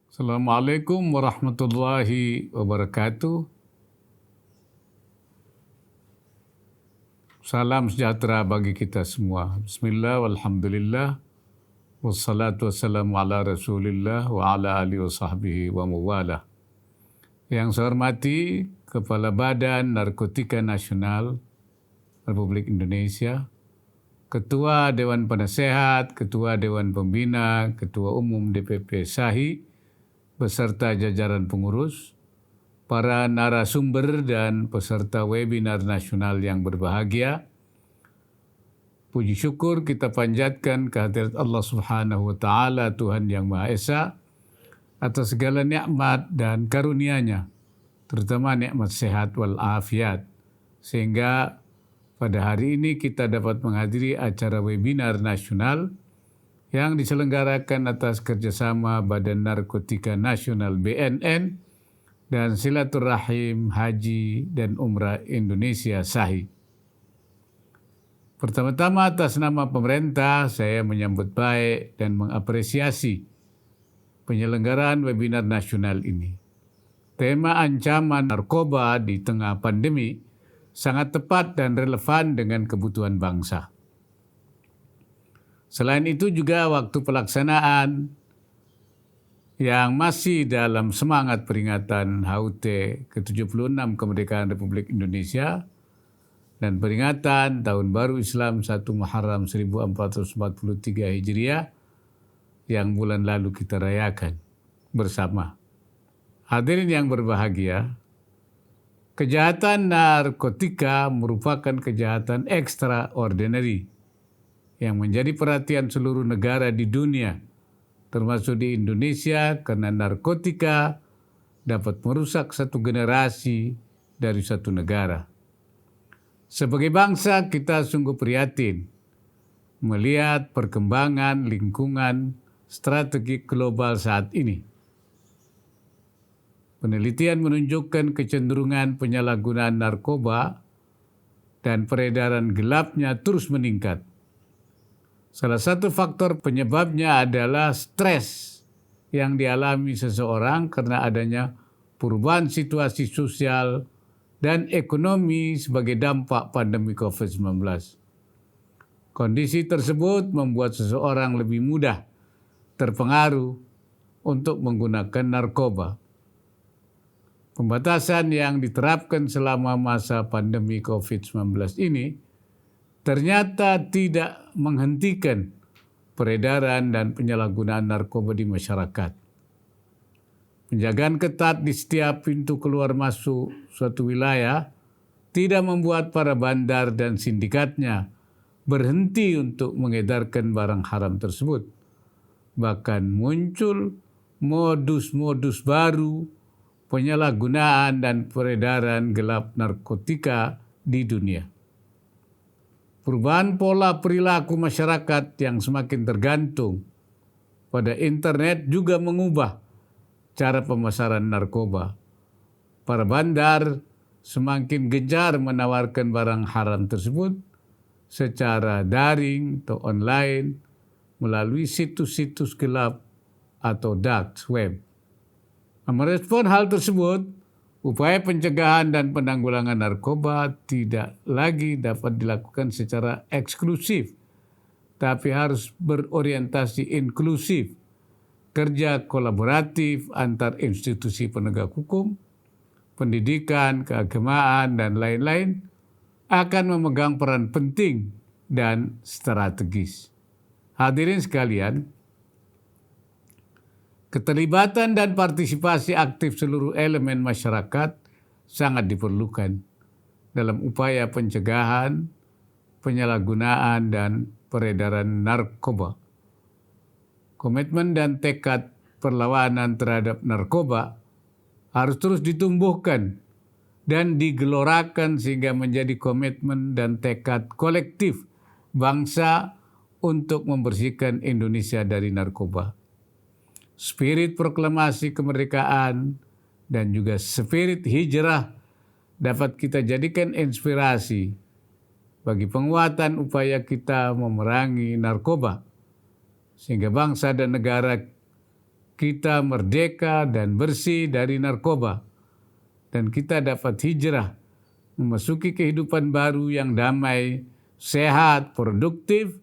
Assalamualaikum warahmatullahi wabarakatuh. Salam sejahtera bagi kita semua. Bismillah, walhamdulillah, wassalatu wassalamu ala rasulillah wa ala alihi wa sahbihi wa mawalah. Yang saya hormati Kepala Badan Narkotika Nasional Republik Indonesia, Ketua Dewan Penasehat, Ketua Dewan Pembina, Ketua Umum DPP SAHI, beserta jajaran pengurus, para narasumber dan peserta webinar nasional yang berbahagia. Puji syukur kita panjatkan kehadirat Allah Subhanahu wa taala, Tuhan yang Maha Esa, atas segala nikmat dan karunia-Nya, terutama nikmat sehat wal afiat, sehingga pada hari ini kita dapat menghadiri acara webinar nasional yang diselenggarakan atas kerjasama Badan Narkotika Nasional BNN dan Silaturahim Haji dan Umrah Indonesia SAHI. Pertama-tama atas nama pemerintah, saya menyambut baik dan mengapresiasi penyelenggaraan webinar nasional ini. Tema ancaman narkoba di tengah pandemi sangat tepat dan relevan dengan kebutuhan bangsa. Selain itu juga waktu pelaksanaan yang masih dalam semangat peringatan HUT ke-76 Kemerdekaan Republik Indonesia dan peringatan Tahun Baru Islam 1 Muharram 1443 Hijriah yang bulan lalu kita rayakan bersama. Hadirin yang berbahagia, kejahatan narkotika merupakan kejahatan extraordinary yang menjadi perhatian seluruh negara di dunia, termasuk di Indonesia, karena narkotika dapat merusak satu generasi dari satu negara. Sebagai bangsa, kita sungguh prihatin melihat perkembangan lingkungan strategi global saat ini. Penelitian menunjukkan kecenderungan penyalahgunaan narkoba dan peredaran gelapnya terus meningkat. Salah satu faktor penyebabnya adalah stres yang dialami seseorang karena adanya perubahan situasi sosial dan ekonomi sebagai dampak pandemi COVID-19. Kondisi tersebut membuat seseorang lebih mudah terpengaruh untuk menggunakan narkoba. Pembatasan yang diterapkan selama masa pandemi COVID-19 ini ternyata tidak menghentikan peredaran dan penyalahgunaan narkoba di masyarakat. Penjagaan ketat di setiap pintu keluar masuk suatu wilayah tidak membuat para bandar dan sindikatnya berhenti untuk mengedarkan barang haram tersebut. Bahkan muncul modus-modus baru penyalahgunaan dan peredaran gelap narkotika di dunia. Perubahan pola perilaku masyarakat yang semakin tergantung pada internet juga mengubah cara pemasaran narkoba. Para bandar semakin gencar menawarkan barang haram tersebut secara daring atau online melalui situs-situs gelap atau dark web. Merespon hal tersebut, upaya pencegahan dan penanggulangan narkoba tidak lagi dapat dilakukan secara eksklusif, tapi harus berorientasi inklusif. Kerja kolaboratif antar institusi penegak hukum, pendidikan, keagamaan, dan lain-lain akan memegang peran penting dan strategis. Hadirin sekalian, keterlibatan dan partisipasi aktif seluruh elemen masyarakat sangat diperlukan dalam upaya pencegahan, penyalahgunaan, dan peredaran narkoba. Komitmen dan tekad perlawanan terhadap narkoba harus terus ditumbuhkan dan digelorakan sehingga menjadi komitmen dan tekad kolektif bangsa untuk membersihkan Indonesia dari narkoba. Spirit proklamasi kemerdekaan dan juga spirit hijrah dapat kita jadikan inspirasi bagi penguatan upaya kita memerangi narkoba, sehingga bangsa dan negara kita merdeka dan bersih dari narkoba. Dan kita dapat hijrah, memasuki kehidupan baru yang damai, sehat, produktif,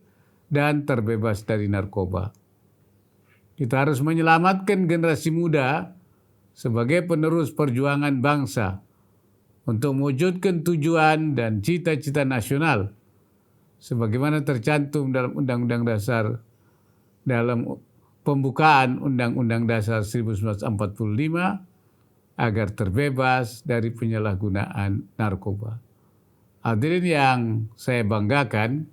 dan terbebas dari narkoba. Kita harus menyelamatkan generasi muda sebagai penerus perjuangan bangsa untuk mewujudkan tujuan dan cita-cita nasional sebagaimana tercantum dalam Undang-Undang Dasar dalam pembukaan Undang-Undang Dasar 1945 agar terbebas dari penyalahgunaan narkoba. Hadirin yang saya banggakan,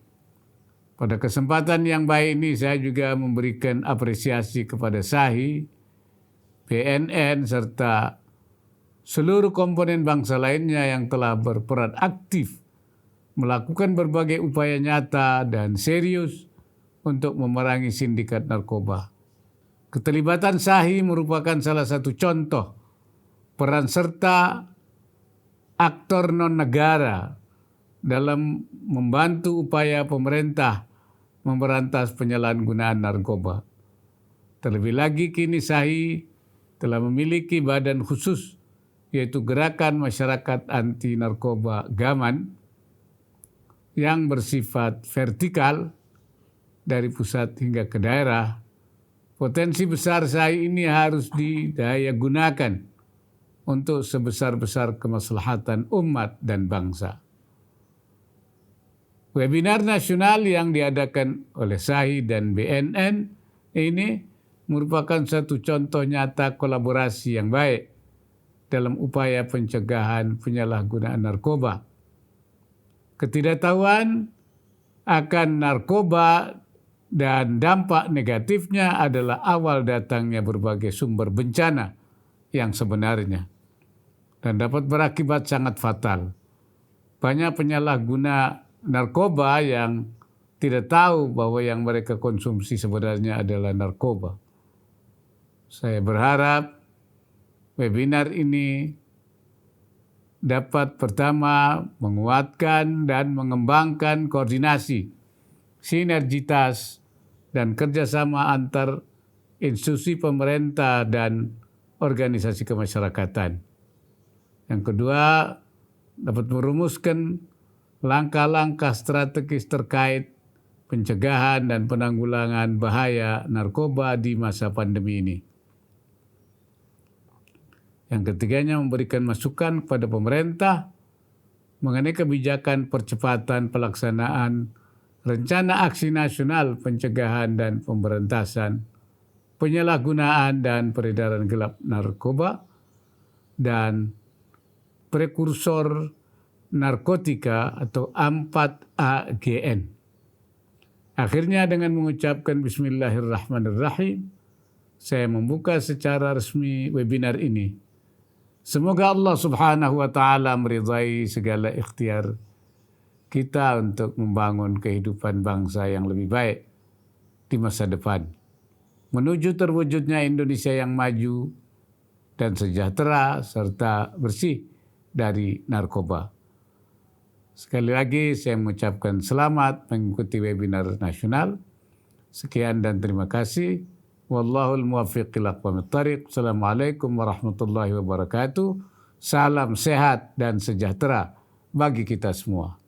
pada kesempatan yang baik ini saya juga memberikan apresiasi kepada SAHI, BNN, serta seluruh komponen bangsa lainnya yang telah berperan aktif melakukan berbagai upaya nyata dan serius untuk memerangi sindikat narkoba. Keterlibatan SAHI merupakan salah satu contoh peran serta aktor non-negara dalam membantu upaya pemerintah memberantas penyalahgunaan narkoba. Terlebih lagi kini SAHI telah memiliki badan khusus, yaitu Gerakan Masyarakat Anti Narkoba Gaman, yang bersifat vertikal dari pusat hingga ke daerah. Potensi besar SAHI ini harus didaya gunakan untuk sebesar-besar kemaslahatan umat dan bangsa. Webinar nasional yang diadakan oleh SAHI dan BNN ini merupakan satu contoh nyata kolaborasi yang baik dalam upaya pencegahan penyalahgunaan narkoba. Ketidaktahuan akan narkoba dan dampak negatifnya adalah awal datangnya berbagai sumber bencana yang sebenarnya dan dapat berakibat sangat fatal. Banyak penyalahguna narkoba yang tidak tahu bahwa yang mereka konsumsi sebenarnya adalah narkoba. Saya berharap webinar ini dapat pertama menguatkan dan mengembangkan koordinasi, sinergitas, dan kerjasama antar institusi pemerintah dan organisasi kemasyarakatan. Yang kedua, dapat merumuskan langkah-langkah strategis terkait pencegahan dan penanggulangan bahaya narkoba di masa pandemi ini. Yang ketiganya, memberikan masukan kepada pemerintah mengenai kebijakan percepatan pelaksanaan rencana aksi nasional pencegahan dan pemberantasan penyalahgunaan dan peredaran gelap narkoba dan prekursor narkotika atau 4AGN. Akhirnya dengan mengucapkan Bismillahirrahmanirrahim, saya membuka secara resmi webinar ini. Semoga Allah Subhanahu wa Ta'ala meridai segala ikhtiar kita untuk membangun kehidupan bangsa yang lebih baik di masa depan, menuju terwujudnya Indonesia yang maju dan sejahtera serta bersih dari narkoba. Sekali lagi saya mengucapkan selamat mengikuti webinar nasional. Sekian dan terima kasih. Wallahul muwaffiq ila aqwamit thariq. Assalamualaikum warahmatullahi wabarakatuh. Salam sehat dan sejahtera bagi kita semua.